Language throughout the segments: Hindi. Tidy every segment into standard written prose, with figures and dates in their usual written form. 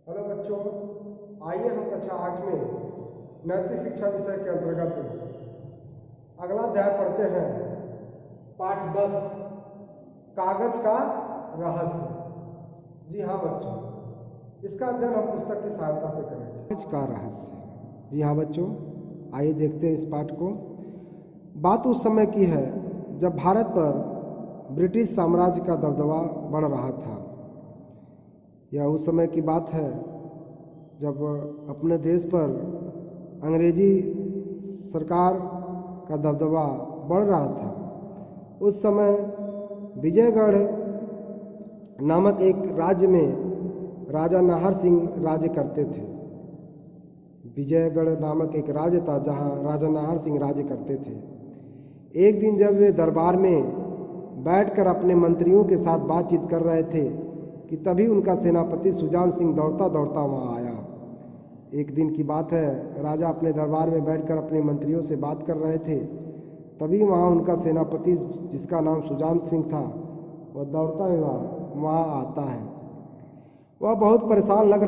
हेलो बच्चों, आइए हम कक्षा 8 में नैतिक शिक्षा विषय के अंतर्गत अगला अध्याय पढ़ते हैं। पाठ 10 कागज का रहस्य। जी हाँ बच्चों, इसका अध्ययन हम पुस्तक की सहायता से करेंगे। कागज का रहस्य। जी हाँ बच्चों, आइए देखते हैं इस पाठ को। बात उस समय की है जब भारत पर ब्रिटिश साम्राज्य का दबदबा बढ़ रहा था। यह उस समय की बात है जब अपने देश पर अंग्रेजी सरकार का दबदबा बढ़ रहा था। उस समय विजयगढ़ नामक एक राज्य में राजा नाहर सिंह राज्य करते थे। विजयगढ़ नामक एक राज्य था जहां राजा नाहर सिंह राज्य करते थे। एक दिन जब वे दरबार में बैठकर अपने मंत्रियों के साथ बातचीत कर रहे थे कि तभी उनका सेनापति सुजान सिंह दौड़ता दौड़ता वहां आया। एक दिन की बात है, राजा अपने दरबार में बैठकर अपने मंत्रियों से बात कर रहे थे, तभी वहां उनका सेनापति जिसका नाम सुजान सिंह था वह दौड़ता हुआ वहां आता है। वह बहुत परेशान लग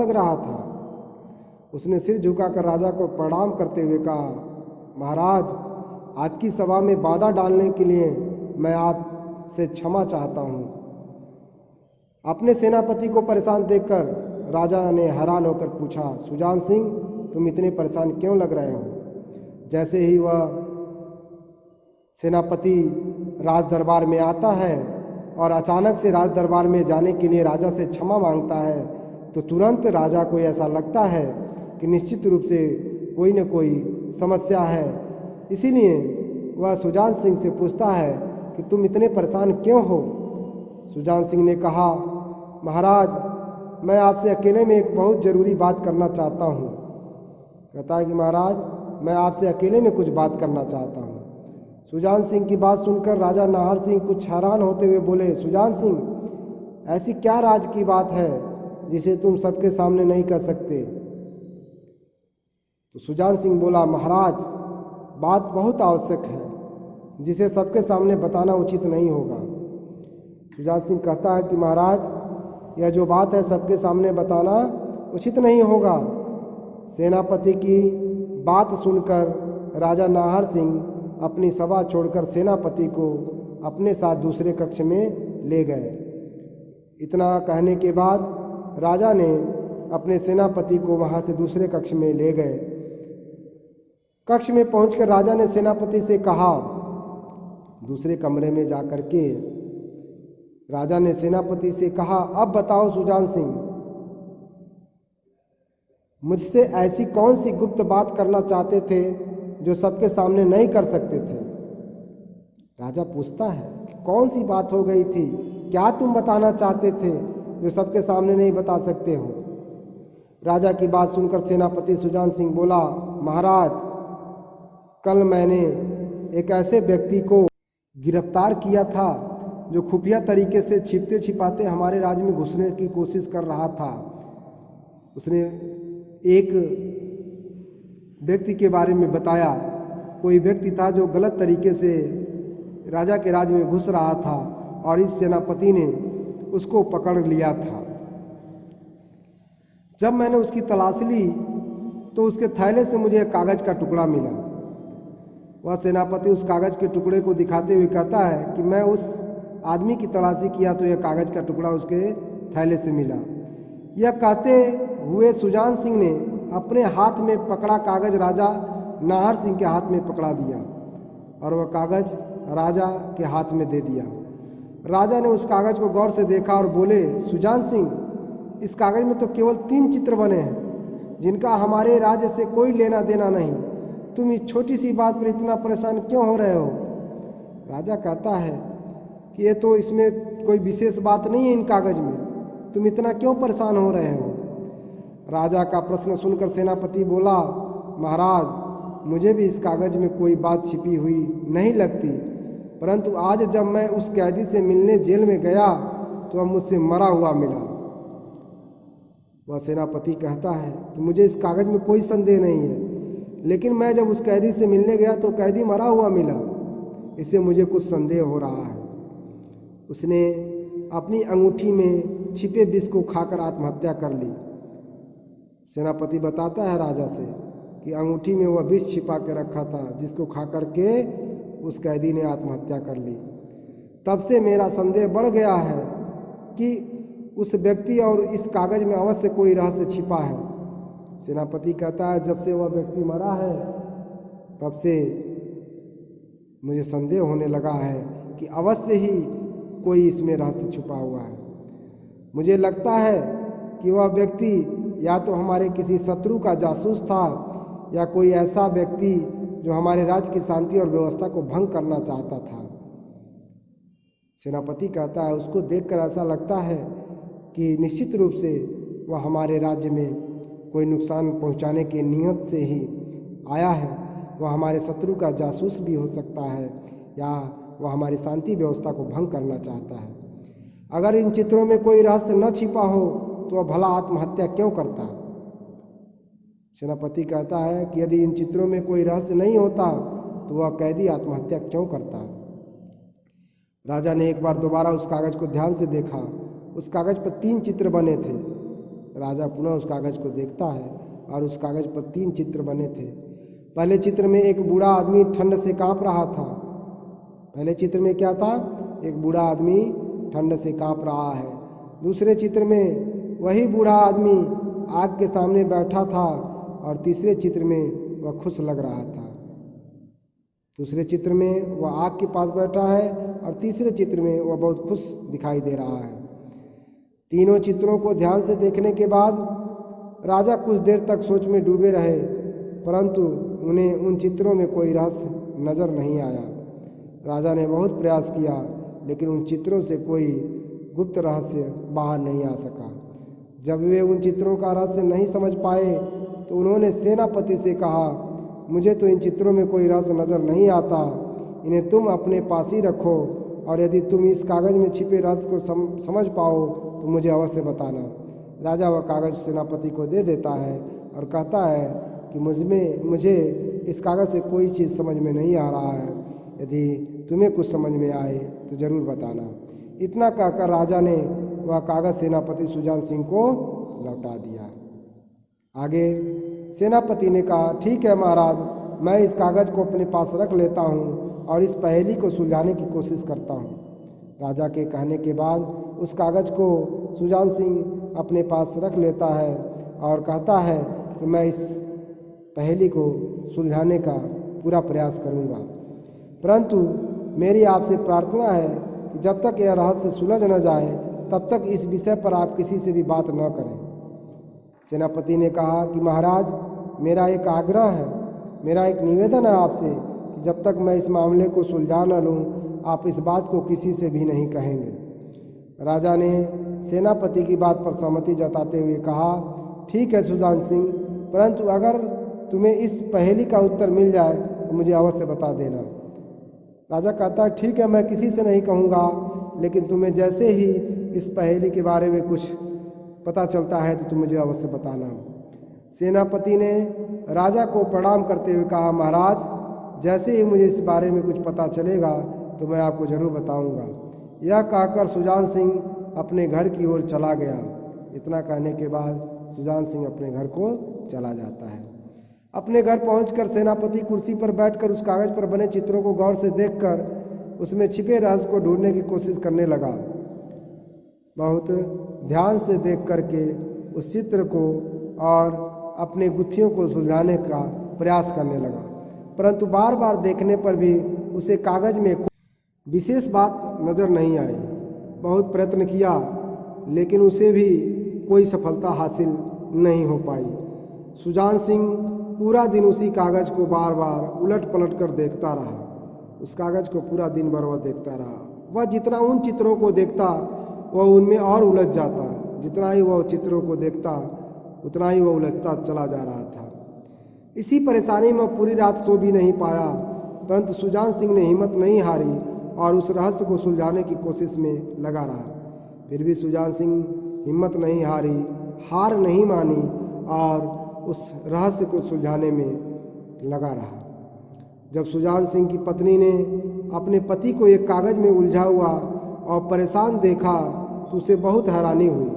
रहा था। उसने सिर झुकाकर राजा को प्रणाम करते हुए कहा, महाराज, आपकी सभा में बाधा डालने के लिए मैं आपसे क्षमा चाहता हूँ। अपने सेनापति को परेशान देखकर राजा ने हैरान होकर पूछा, सुजान सिंह, तुम इतने परेशान क्यों लग रहे हो? जैसे ही वह सेनापति राज दरबार में आता है और अचानक से राज दरबार में जाने के लिए राजा से क्षमा मांगता है, तो तुरंत राजा को ऐसा लगता है कि निश्चित रूप से कोई न कोई समस्या है। इसीलिए वह सुजान सिंह से पूछता है कि तुम इतने परेशान क्यों हो? सुजान सिंह ने कहा, महाराज, मैं आपसे अकेले में एक बहुत ज़रूरी बात करना चाहता हूँ। कहता है कि महाराज, मैं आपसे अकेले में कुछ बात करना चाहता हूँ। सुजान सिंह की बात सुनकर राजा नाहर सिंह कुछ हैरान होते हुए बोले, सुजान सिंह, ऐसी क्या राज की बात है जिसे तुम सबके सामने नहीं कर सकते? तो सुजान सिंह बोला, महाराज, बात बहुत आवश्यक है जिसे सबके सामने बताना उचित नहीं होगा। सुजान सिंह कहता है कि महाराज, यह जो बात है सबके सामने बताना उचित नहीं होगा। सेनापति की बात सुनकर राजा नाहर सिंह अपनी सभा छोड़कर सेनापति को अपने साथ दूसरे कक्ष में ले गए। इतना कहने के बाद राजा ने अपने सेनापति को वहां से दूसरे कक्ष में ले गए। कक्ष में पहुंचकर राजा ने सेनापति से कहा, दूसरे कमरे में जाकर के राजा ने सेनापति से कहा, अब बताओ सुजान सिंह, मुझसे ऐसी कौन सी गुप्त बात करना चाहते थे जो सबके सामने नहीं कर सकते थे? राजा पूछता है कि कौन सी बात हो गई थी, क्या तुम बताना चाहते थे जो सबके सामने नहीं बता सकते हो? राजा की बात सुनकर सेनापति सुजान सिंह बोला, महाराज, कल मैंने एक ऐसे व्यक्ति को गिरफ्तार किया था जो खुफिया तरीके से छिपते छिपाते हमारे राज्य में घुसने की कोशिश कर रहा था। उसने एक व्यक्ति के बारे में बताया। कोई व्यक्ति था जो गलत तरीके से राजा के राज्य में घुस रहा था और इस सेनापति ने उसको पकड़ लिया था। जब मैंने उसकी तलाशी ली तो उसके थैले से मुझे एक कागज का टुकड़ा मिला। वह सेनापति उस कागज के टुकड़े को दिखाते हुए कहता है कि मैं उस आदमी की तलाशी किया तो यह कागज का टुकड़ा उसके थैले से मिला। यह कहते हुए सुजान सिंह ने अपने हाथ में पकड़ा कागज राजा नाहर सिंह के हाथ में पकड़ा दिया और वह कागज राजा के हाथ में दे दिया। राजा ने उस कागज को गौर से देखा और बोले, सुजान सिंह, इस कागज में तो केवल 3 चित्र बने हैं जिनका हमारे राज्य से कोई लेना देना नहीं। तुम इस छोटी सी बात पर इतना परेशान क्यों हो रहे हो? राजा कहता है कि ये तो इसमें कोई विशेष बात नहीं है, इन कागज में तुम इतना क्यों परेशान हो रहे हो? राजा का प्रश्न सुनकर सेनापति बोला, महाराज, मुझे भी इस कागज में कोई बात छिपी हुई नहीं लगती, परंतु आज जब मैं उस कैदी से मिलने जेल में गया तो वह मुझसे मरा हुआ मिला। वह सेनापति कहता है कि मुझे इस कागज में कोई संदेह नहीं है, लेकिन मैं जब उस कैदी से मिलने गया तो कैदी मरा हुआ मिला, इससे मुझे कुछ संदेह हो रहा है। उसने अपनी अंगूठी में छिपे विष को खाकर आत्महत्या कर ली। सेनापति बताता है राजा से कि अंगूठी में वह विष छिपा के रखा था, जिसको खा करके उस कैदी ने आत्महत्या कर ली। तब से मेरा संदेह बढ़ गया है कि उस व्यक्ति और इस कागज में अवश्य कोई रहस्य छिपा है। सेनापति कहता है, जब से वह व्यक्ति मरा है तब से मुझे संदेह होने लगा है कि अवश्य ही कोई इसमें रहस्य छुपा हुआ है। मुझे लगता है कि वह व्यक्ति या तो हमारे किसी शत्रु का जासूस था या कोई ऐसा व्यक्ति जो हमारे राज्य की शांति और व्यवस्था को भंग करना चाहता था। सेनापति कहता है, उसको देखकर ऐसा लगता है कि निश्चित रूप से वह हमारे राज्य में कोई नुकसान पहुंचाने के नियत से ही आया है। वह हमारे शत्रु का जासूस भी हो सकता है या वह हमारी शांति व्यवस्था को भंग करना चाहता है। अगर इन चित्रों में कोई रहस्य न छिपा हो तो वह भला आत्महत्या क्यों करता? सेनापति कहता है कि यदि इन चित्रों में कोई रहस्य नहीं होता तो वह कैदी आत्महत्या क्यों करता? राजा ने एक बार दोबारा उस कागज को ध्यान से देखा। उस कागज पर 3 चित्र बने थे। राजा पुनः उस कागज को देखता है और उस कागज पर 3 चित्र बने थे। पहले चित्र में एक बूढ़ा आदमी ठंड से कांप रहा था। पहले चित्र में क्या था? एक बूढ़ा आदमी ठंड से कांप रहा है। दूसरे चित्र में वही बूढ़ा आदमी आग के सामने बैठा था और तीसरे चित्र में वह खुश लग रहा था। दूसरे चित्र में वह आग के पास बैठा है और तीसरे चित्र में वह बहुत खुश दिखाई दे रहा है। तीनों चित्रों को ध्यान से देखने के बाद राजा कुछ देर तक सोच में डूबे रहे, परंतु उन्हें उन चित्रों में कोई रहस्य नजर नहीं आया। राजा ने बहुत प्रयास किया, लेकिन उन चित्रों से कोई गुप्त रहस्य बाहर नहीं आ सका। जब वे उन चित्रों का रहस्य नहीं समझ पाए तो उन्होंने सेनापति से कहा, मुझे तो इन चित्रों में कोई रहस्य नजर नहीं आता, इन्हें तुम अपने पास ही रखो और यदि तुम इस कागज में छिपे रहस्य को समझ पाओ तो मुझे अवश्य बताना। राजा वह कागज सेनापति को दे देता है और कहता है कि मुझे इस कागज से कोई चीज़ समझ में नहीं आ रहा है, यदि तुम्हें कुछ समझ में आए तो ज़रूर बताना। इतना कहकर राजा ने वह कागज सेनापति सुजान सिंह को लौटा दिया। आगे सेनापति ने कहा, ठीक है महाराज, मैं इस कागज को अपने पास रख लेता हूँ और इस पहेली को सुलझाने की कोशिश करता हूँ। राजा के कहने के बाद उस कागज को सुजान सिंह अपने पास रख लेता है और कहता है कि मैं इस पहेली को सुलझाने का पूरा प्रयास करूँगा, परंतु मेरी आपसे प्रार्थना है कि जब तक यह रहस्य सुलझ न जाए तब तक इस विषय पर आप किसी से भी बात न करें। सेनापति ने कहा कि महाराज, मेरा एक आग्रह है, मेरा एक निवेदन है आपसे कि जब तक मैं इस मामले को सुलझा न लूँ आप इस बात को किसी से भी नहीं कहेंगे। राजा ने सेनापति की बात पर सहमति जताते हुए कहा, ठीक है सुजान सिंह, परंतु अगर तुम्हें इस पहेली का उत्तर मिल जाए तो मुझे अवश्य बता देना। राजा कहता है, ठीक है, मैं किसी से नहीं कहूँगा, लेकिन तुम्हें जैसे ही इस पहेली के बारे में कुछ पता चलता है तो तुम मुझे अवश्य बताना। सेनापति ने राजा को प्रणाम करते हुए कहा, महाराज, जैसे ही मुझे इस बारे में कुछ पता चलेगा तो मैं आपको ज़रूर बताऊंगा। यह कहकर सुजान सिंह अपने घर की ओर चला गया। इतना कहने के बाद सुजान सिंह अपने घर को चला जाता है। अपने घर पहुंचकर सेनापति कुर्सी पर बैठकर उस कागज पर बने चित्रों को गौर से देखकर उसमें छिपे रहस्य को ढूंढने की कोशिश करने लगा। बहुत ध्यान से देख करके उस चित्र को और अपने गुत्थियों को सुलझाने का प्रयास करने लगा, परंतु बार बार देखने पर भी उसे कागज में विशेष बात नजर नहीं आई। बहुत प्रयत्न किया लेकिन उसे भी कोई सफलता हासिल नहीं हो पाई। सुजान सिंह पूरा दिन उसी कागज को बार बार उलट पलट कर देखता रहा। उस कागज को पूरा दिन भर वह देखता रहा। वह जितना उन चित्रों को देखता वह उनमें और उलझ जाता। जितना ही वह चित्रों को देखता उतना ही वह उलझता चला जा रहा था। इसी परेशानी में पूरी रात सो भी नहीं पाया, परंतु सुजान सिंह ने हिम्मत नहीं हारी और उस रहस्य को सुलझाने की कोशिश में लगा रहा। फिर भी सुजान सिंह हिम्मत नहीं हारी, हार नहीं मानी और उस रहस्य को सुलझाने में लगा रहा। जब सुजान सिंह की पत्नी ने अपने पति को एक कागज में उलझा हुआ और परेशान देखा तो उसे बहुत हैरानी हुई।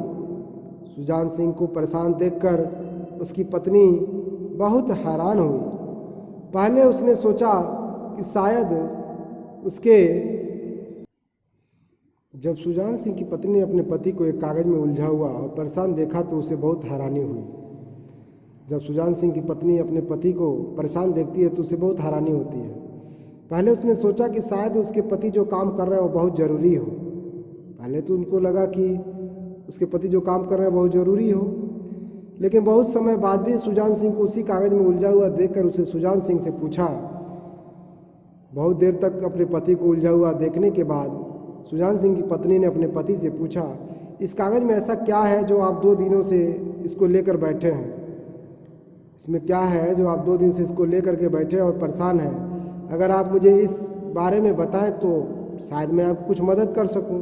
सुजान सिंह को परेशान देखकर उसकी पत्नी बहुत हैरान हुई। पहले उसने सोचा कि शायद उसके जब सुजान सिंह की पत्नी ने अपने पति को एक कागज़ में उलझा हुआ और परेशान देखा तो उसे बहुत हैरानी हुई। जब सुजान सिंह की पत्नी अपने पति को परेशान देखती है तो उसे बहुत हैरानी होती है। पहले उसने सोचा कि शायद उसके पति जो काम कर रहे हैं वो बहुत ज़रूरी हो। पहले तो उनको लगा कि उसके पति जो काम कर रहे हैं बहुत ज़रूरी हो, लेकिन बहुत समय बाद भी सुजान सिंह को उसी कागज़ में उलझा हुआ देखकर उसे सुजान सिंह से पूछा। बहुत देर तक अपने पति को उलझा हुआ देखने के बाद सुजान सिंह की पत्नी ने अपने पति से पूछा, इस कागज़ में ऐसा क्या है जो आप 2 दिनों से इसको लेकर बैठे हैं? इसमें क्या है जो आप 2 दिन से इसको लेकर के बैठे हैं और परेशान हैं? अगर आप मुझे इस बारे में बताएं तो शायद मैं आपको कुछ मदद कर सकूं।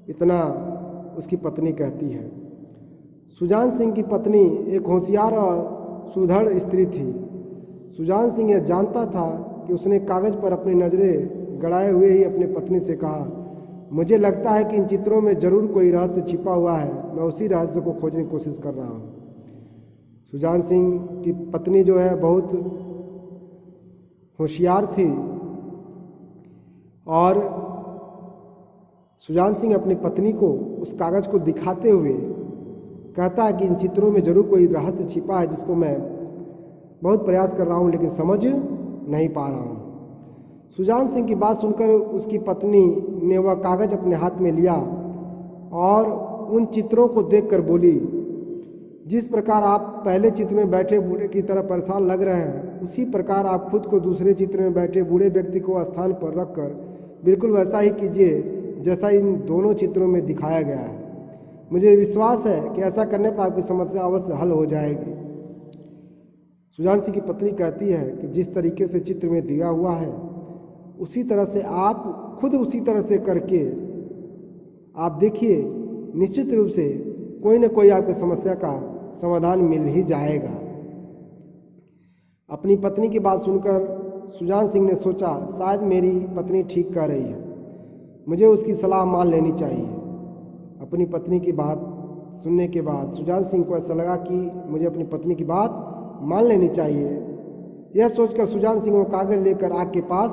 इतना उसकी पत्नी कहती है। सुजान सिंह की पत्नी एक होशियार और सुधड़ स्त्री थी। सुजान सिंह यह जानता था कि उसने कागज़ पर अपनी नज़रें गड़ाए हुए ही अपनी पत्नी से कहा, मुझे लगता है कि इन चित्रों में ज़रूर कोई रहस्य छिपा हुआ है। मैं उसी रहस्य को खोजने की कोशिश कर रहा हूँ। सुजान सिंह की पत्नी जो है बहुत होशियार थी और सुजान सिंह अपनी पत्नी को उस कागज़ को दिखाते हुए कहता है कि इन चित्रों में ज़रूर कोई रहस्य छिपा है जिसको मैं बहुत प्रयास कर रहा हूँ लेकिन समझ नहीं पा रहा हूँ। सुजान सिंह की बात सुनकर उसकी पत्नी ने वह कागज़ अपने हाथ में लिया और उन चित्रों को देखकर बोली, जिस प्रकार आप पहले चित्र में बैठे बूढ़े की तरह परेशान लग रहे हैं, उसी प्रकार आप खुद को दूसरे चित्र में बैठे बूढ़े व्यक्ति को स्थान पर रखकर बिल्कुल वैसा ही कीजिए जैसा इन दोनों चित्रों में दिखाया गया है। मुझे विश्वास है कि ऐसा करने पर आपकी समस्या अवश्य हल हो जाएगी। सुजान सिंह की पत्नी कहती है कि जिस तरीके से चित्र में दिया हुआ है उसी तरह से आप खुद उसी तरह से करके आप देखिए, निश्चित रूप से कोई न कोई आपकी समस्या का समाधान मिल ही जाएगा। अपनी पत्नी की बात सुनकर सुजान सिंह ने सोचा, शायद मेरी पत्नी ठीक कह रही है, मुझे उसकी सलाह मान लेनी चाहिए। अपनी पत्नी की बात सुनने के बाद सुजान सिंह को ऐसा लगा कि मुझे अपनी पत्नी की बात मान लेनी चाहिए। यह सोचकर सुजान सिंह वो कागज़ लेकर आग के पास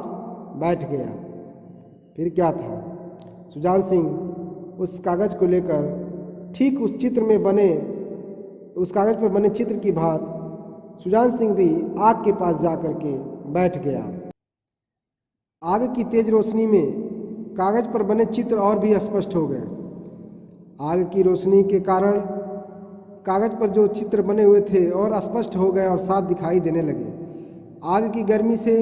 बैठ गया। फिर क्या था, सुजान सिंह उस कागज़ को लेकर ठीक उस कागज़ पर बने चित्र की भांति सुजान सिंह भी आग के पास जा कर के बैठ गया। आग की तेज रोशनी में कागज़ पर बने चित्र और भी स्पष्ट हो गए। आग की रोशनी के कारण कागज़ पर जो चित्र बने हुए थे और स्पष्ट हो गए और साफ दिखाई देने लगे। आग की गर्मी से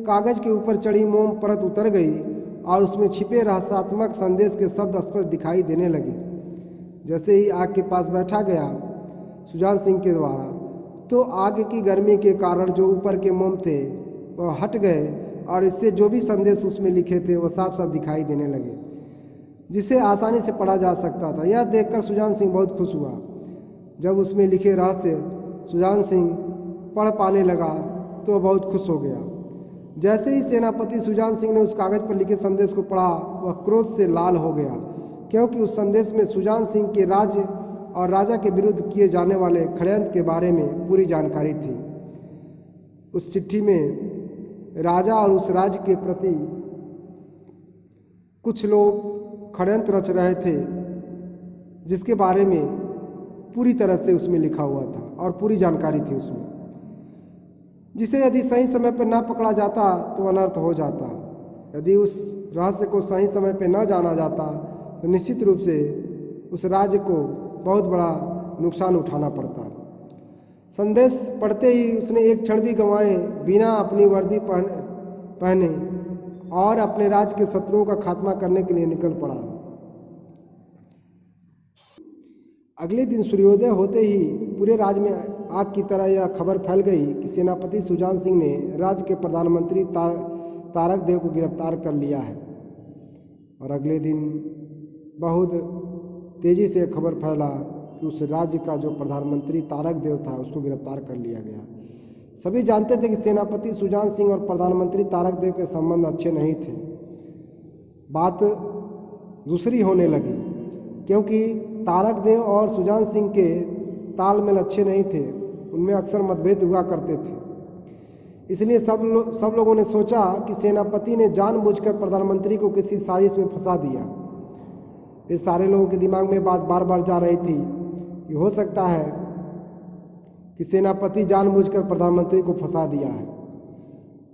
कागज़ के ऊपर चढ़ी मोम परत उतर गई और उसमें छिपे रहस्यात्मक संदेश के शब्द स्पष्ट दिखाई देने लगे। जैसे ही आग के पास बैठा गया सुजान सिंह के द्वारा, तो आग की गर्मी के कारण जो ऊपर के मोम थे वह हट गए और इससे जो भी संदेश उसमें लिखे थे वह साफ साफ दिखाई देने लगे, जिसे आसानी से पढ़ा जा सकता था। यह देखकर सुजान सिंह बहुत खुश हुआ। जब उसमें लिखे रहस्य सुजान सिंह पढ़ पाने लगा तो वह बहुत खुश हो गया। जैसे ही सेनापति सुजान सिंह ने उस कागज़ पर लिखे संदेश को पढ़ा, वह क्रोध से लाल हो गया, क्योंकि उस संदेश में सुजान सिंह के राज्य और राजा के विरुद्ध किए जाने वाले षड्यंत्र के बारे में पूरी जानकारी थी। उस चिट्ठी में राजा और उस राज्य के प्रति कुछ लोग षड्यंत्र रच रहे थे, जिसके बारे में पूरी तरह से उसमें लिखा हुआ था और पूरी जानकारी थी उसमें, जिसे यदि सही समय पर ना पकड़ा जाता तो अनर्थ हो जाता। यदि उस रहस्य को सही समय पर न जाना जाता तो निश्चित रूप से उस राज्य को बहुत बड़ा नुकसान उठाना पड़ता। संदेश पढ़ते ही उसने एक क्षण भी गंवाए बिना अपनी वर्दी पहने और अपने राज्य के शत्रुओं का खात्मा करने के लिए निकल पड़ा। अगले दिन सूर्योदय होते ही पूरे राज्य में आग की तरह यह खबर फैल गई कि सेनापति सुजान सिंह ने राज्य के प्रधानमंत्री तारक देव को गिरफ्तार कर लिया है। और अगले दिन बहुत तेजी से खबर फैला कि उस राज्य का जो प्रधानमंत्री तारक देव था उसको गिरफ्तार कर लिया गया। सभी जानते थे कि सेनापति सुजान सिंह और प्रधानमंत्री तारक देव के संबंध अच्छे नहीं थे। बात दूसरी होने लगी। क्योंकि तारक देव और सुजान सिंह के तालमेल अच्छे नहीं थे, उनमें अक्सर मतभेद हुआ करते थे। इसलिए सब लोगों ने सोचा कि सेनापति ने जानबूझकर प्रधानमंत्री को किसी साजिश में फंसा दिया। फिर सारे लोगों के दिमाग में बात बार बार जा रही थी कि हो सकता है कि सेनापति जानबूझकर प्रधानमंत्री को फंसा दिया है।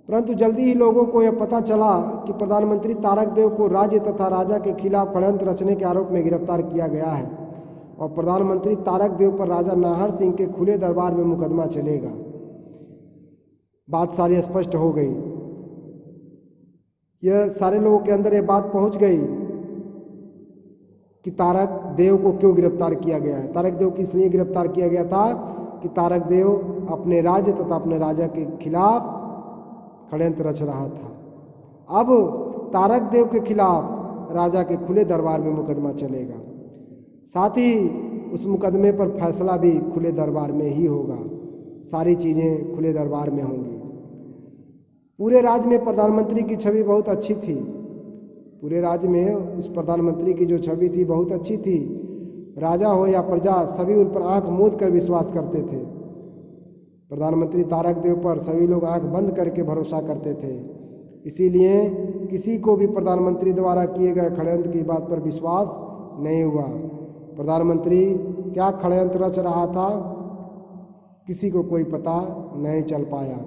परंतु जल्दी ही लोगों को यह पता चला कि प्रधानमंत्री तारक देव को राज्य तथा राजा के खिलाफ षड्यंत्र रचने के आरोप में गिरफ्तार किया गया है और प्रधानमंत्री तारक देव पर राजा नाहर सिंह के खुले दरबार में मुकदमा चलेगा। बात सारी स्पष्ट हो गई। यह सारे लोगों के अंदर यह बात पहुंच गई कि तारक देव को क्यों गिरफ्तार किया गया है। तारक देव को इसलिए गिरफ्तार किया गया था कि तारक देव अपने राज्य तथा अपने राजा के खिलाफ षड्यंत्र रच रहा था। अब तारक देव के खिलाफ राजा के खुले दरबार में मुकदमा चलेगा, साथ ही उस मुकदमे पर फैसला भी खुले दरबार में ही होगा। सारी चीज़ें खुले दरबार में होंगी। पूरे राज्य में प्रधानमंत्री की छवि बहुत अच्छी थी। पूरे राज्य में उस प्रधानमंत्री की जो छवि थी बहुत अच्छी थी। राजा हो या प्रजा सभी उन पर आंख मूंद कर विश्वास करते थे। प्रधानमंत्री तारक देव पर सभी लोग आंख बंद करके भरोसा करते थे। इसीलिए किसी को भी प्रधानमंत्री द्वारा किए गए षड्यंत्र की बात पर विश्वास नहीं हुआ। प्रधानमंत्री क्या षड्यंत्र रच रहा था, किसी को कोई पता नहीं चल पाया।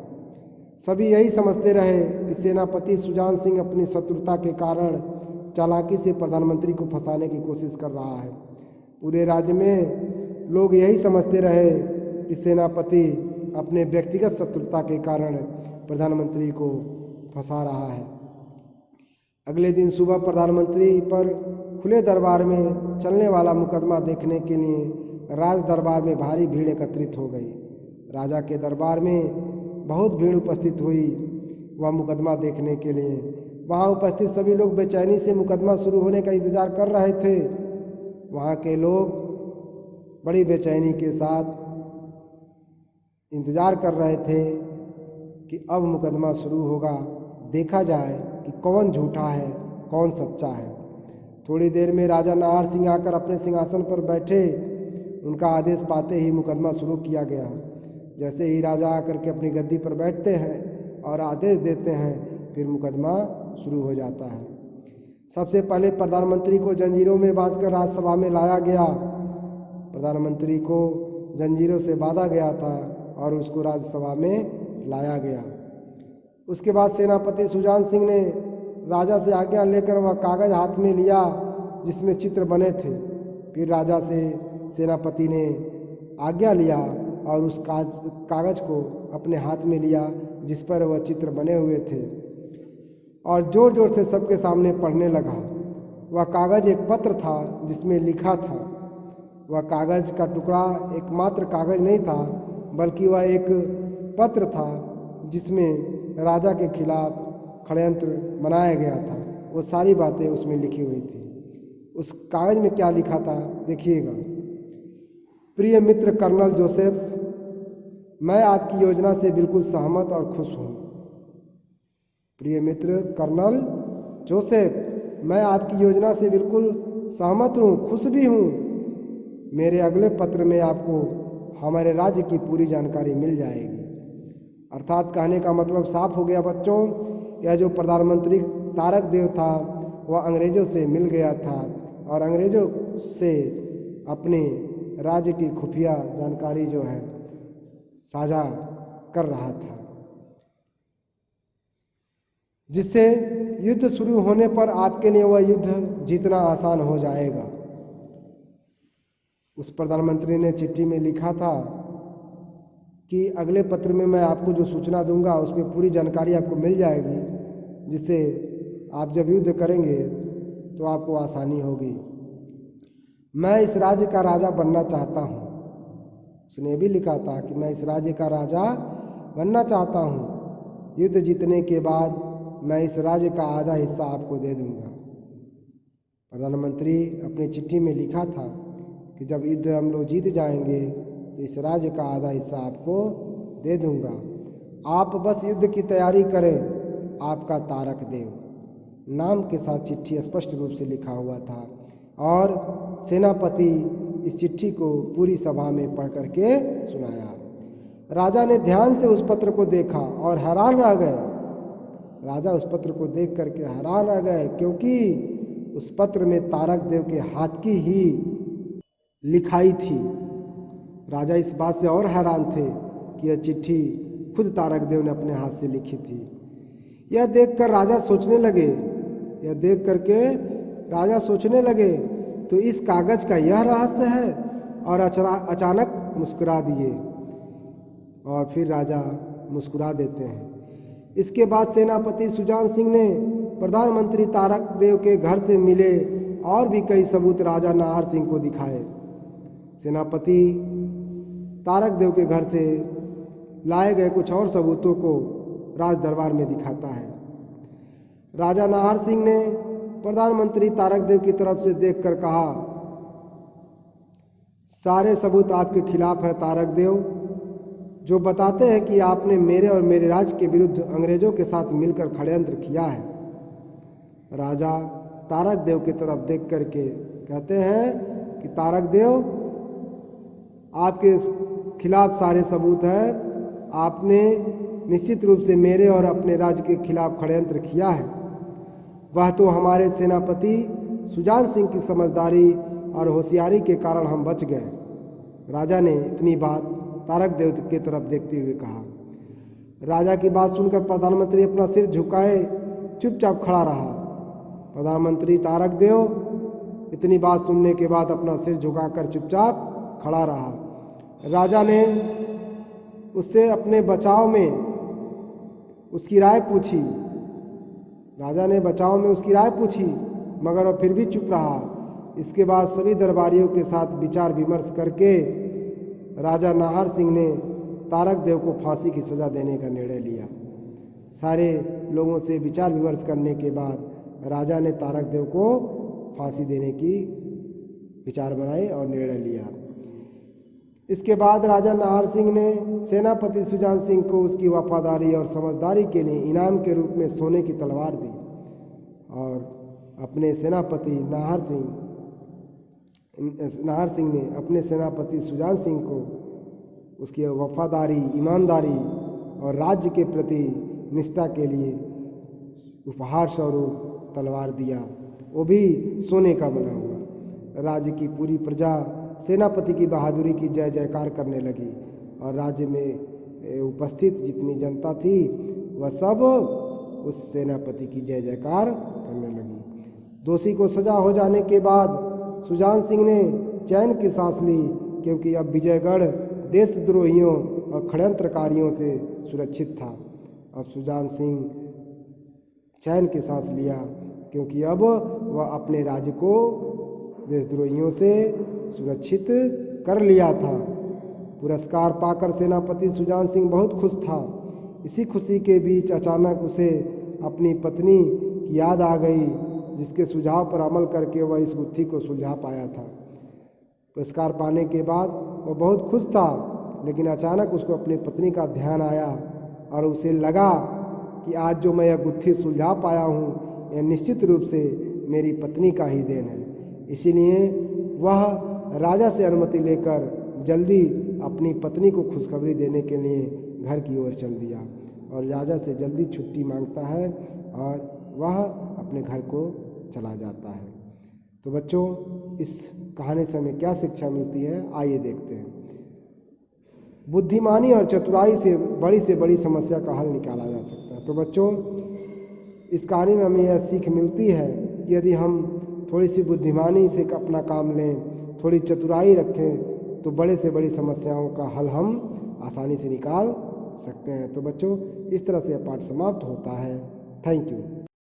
सभी यही समझते रहे कि सेनापति सुजान सिंह अपनी शत्रुता के कारण चालाकी से प्रधानमंत्री को फंसाने की कोशिश कर रहा है। पूरे राज्य में लोग यही समझते रहे कि सेनापति अपने व्यक्तिगत शत्रुता के कारण प्रधानमंत्री को फंसा रहा है। अगले दिन सुबह प्रधानमंत्री पर खुले दरबार में चलने वाला मुकदमा देखने के लिए राज दरबार में भारी भीड़ एकत्रित हो गई। राजा के दरबार में बहुत भीड़ उपस्थित हुई वह मुकदमा देखने के लिए। वहाँ उपस्थित सभी लोग बेचैनी से मुकदमा शुरू होने का इंतजार कर रहे थे। वहाँ के लोग बड़ी बेचैनी के साथ इंतजार कर रहे थे कि अब मुकदमा शुरू होगा, देखा जाए कि कौन झूठा है कौन सच्चा है। थोड़ी देर में राजा नाहर सिंह आकर अपने सिंहासन पर बैठे। उनका आदेश पाते ही मुकदमा शुरू किया गया। जैसे ही राजा आकर के अपनी गद्दी पर बैठते हैं और आदेश देते हैं, फिर मुकदमा शुरू हो जाता है। सबसे पहले प्रधानमंत्री को जंजीरों में बांधकर राज्यसभा में लाया गया। प्रधानमंत्री को जंजीरों से बांधा गया था और उसको राज्यसभा में लाया गया। उसके बाद सेनापति सुजान सिंह ने राजा से आज्ञा लेकर वह कागज हाथ में लिया जिसमें चित्र बने थे। फिर राजा से सेनापति ने आज्ञा लिया और उस कागज को अपने हाथ में लिया जिस पर वह चित्र बने हुए थे और जोर जोर से सबके सामने पढ़ने लगा। वह कागज एक पत्र था जिसमें लिखा था। वह कागज का टुकड़ा एकमात्र कागज नहीं था, बल्कि वह एक पत्र था जिसमें राजा के खिलाफ षड्यंत्र बनाया गया था। वो सारी बातें उसमें लिखी हुई थी। उस कागज में क्या लिखा था देखिएगा। प्रिय मित्र कर्नल जोसेफ, मैं आपकी योजना से बिल्कुल सहमत और खुश हूँ। प्रिय मित्र कर्नल जोसेफ, मैं आपकी योजना से बिल्कुल सहमत हूँ, खुश भी हूँ। मेरे अगले पत्र में आपको हमारे राज्य की पूरी जानकारी मिल जाएगी। अर्थात कहने का मतलब साफ हो गया बच्चों, यह जो प्रधानमंत्री तारक देव था वह अंग्रेज़ों से मिल गया था और अंग्रेज़ों से अपने राज्य की खुफिया जानकारी जो है साझा कर रहा था, जिससे युद्ध शुरू होने पर आपके लिए वह युद्ध जीतना आसान हो जाएगा। उस प्रधानमंत्री ने चिट्ठी में लिखा था कि अगले पत्र में मैं आपको जो सूचना दूंगा उसमें पूरी जानकारी आपको मिल जाएगी, जिससे आप जब युद्ध करेंगे तो आपको आसानी होगी। मैं इस राज्य का राजा बनना चाहता हूँ। उसने भी लिखा था कि मैं इस राज्य का राजा बनना चाहता हूँ। युद्ध जीतने के बाद मैं इस राज्य का आधा हिस्सा आपको दे दूंगा। प्रधानमंत्री अपनी चिट्ठी में लिखा था कि जब युद्ध हम लोग जीत जाएंगे तो इस राज्य का आधा हिस्सा आपको दे दूंगा। आप बस युद्ध की तैयारी करें। आपका तारक देव नाम के साथ चिट्ठी स्पष्ट रूप से लिखा हुआ था। और सेनापति इस चिट्ठी को पूरी सभा में पढ़ करके सुनाया। राजा ने ध्यान से उस पत्र को देखा और हैरान रह गए। राजा उस पत्र को देख करके हैरान रह गए, क्योंकि उस पत्र में तारक देव के हाथ की ही लिखाई थी। राजा इस बात से और हैरान थे कि यह चिट्ठी खुद तारक देव ने अपने हाथ से लिखी थी। यह देखकर राजा सोचने लगे, यह देख करके राजा सोचने लगे तो इस कागज का यह रहस्य है, और अचानक मुस्कुरा दिए। और फिर राजा मुस्कुरा देते हैं। इसके बाद सेनापति सुजान सिंह ने प्रधानमंत्री तारक देव के घर से मिले और भी कई सबूत राजा नाहर सिंह को दिखाए। सेनापति तारक देव के घर से लाए गए कुछ और सबूतों को राज दरबार में दिखाता है। राजा नाहर सिंह ने प्रधानमंत्री तारक देव की तरफ से देखकर कहा, सारे सबूत आपके खिलाफ है तारक देव, जो बताते हैं कि आपने मेरे और मेरे राज्य के विरुद्ध अंग्रेजों के साथ मिलकर षड्यंत्र किया है। राजा तारक देव की तरफ देख करके कहते हैं कि तारक देव, आपके खिलाफ सारे सबूत हैं, आपने निश्चित रूप से मेरे और अपने राज्य के खिलाफ षड्यंत्र किया है। वह तो हमारे सेनापति सुजान सिंह की समझदारी और होशियारी के कारण हम बच गए। राजा ने इतनी बात तारक देव की तरफ देखते हुए कहा। राजा की बात सुनकर प्रधानमंत्री अपना सिर झुकाए चुपचाप खड़ा रहा। प्रधानमंत्री तारक देव इतनी बात सुनने के बाद अपना सिर झुकाकर चुपचाप खड़ा रहा। राजा ने उससे अपने बचाव में उसकी राय पूछी। राजा ने बचाव में उसकी राय पूछी, मगर वह फिर भी चुप रहा। इसके बाद सभी दरबारियों के साथ विचार विमर्श करके राजा नाहर सिंह ने तारक देव को फांसी की सज़ा देने का निर्णय लिया। सारे लोगों से विचार विमर्श करने के बाद राजा ने तारक देव को फांसी देने की विचार बनाए और निर्णय लिया। इसके बाद राजा नाहर सिंह ने सेनापति सुजान सिंह को उसकी वफादारी और समझदारी के लिए इनाम के रूप में सोने की तलवार दी, और अपने सेनापति नाहर सिंह ने अपने सेनापति सुजान सिंह को उसकी वफादारी, ईमानदारी और राज्य के प्रति निष्ठा के लिए उपहार स्वरूप तलवार दिया, वो भी सोने का बना हुआ। राज्य की पूरी प्रजा सेनापति की बहादुरी की जय जयकार करने लगी, और राज्य में उपस्थित जितनी जनता थी वह सब उस सेनापति की जय जयकार करने लगी। दोषी को सजा हो जाने के बाद सुजान सिंह ने चैन की सांस ली, क्योंकि अब विजयगढ़ देशद्रोहियों और षड्यंत्रकारियों से सुरक्षित था। अब सुजान सिंह चैन की सांस लिया, क्योंकि अब वह अपने राज्य को देशद्रोहियों से सुरक्षित कर लिया था। पुरस्कार पाकर सेनापति सुजान सिंह बहुत खुश था। इसी खुशी के बीच अचानक उसे अपनी पत्नी की याद आ गई, जिसके सुझाव पर अमल करके वह इस गुत्थी को सुलझा पाया था। पुरस्कार पाने के बाद वह बहुत खुश था, लेकिन अचानक उसको अपनी पत्नी का ध्यान आया और उसे लगा कि आज जो मैं यह गुत्थी सुलझा पाया हूँ, यह निश्चित रूप से मेरी पत्नी का ही देन है। इसीलिए वह राजा से अनुमति लेकर जल्दी अपनी पत्नी को खुशखबरी देने के लिए घर की ओर चल दिया, और राजा से जल्दी छुट्टी मांगता है और वह अपने घर को चला जाता है। तो बच्चों, इस कहानी से हमें क्या शिक्षा मिलती है, आइए देखते हैं। बुद्धिमानी और चतुराई से बड़ी समस्या का हल निकाला जा सकता है। तो बच्चों, इस कहानी में हमें यह सीख मिलती है कि यदि हम थोड़ी सी बुद्धिमानी से अपना काम लें, थोड़ी चतुराई रखें, तो बड़े से बड़ी समस्याओं का हल हम आसानी से निकाल सकते हैं। तो बच्चों, इस तरह से यह पाठ समाप्त होता है। Thank you.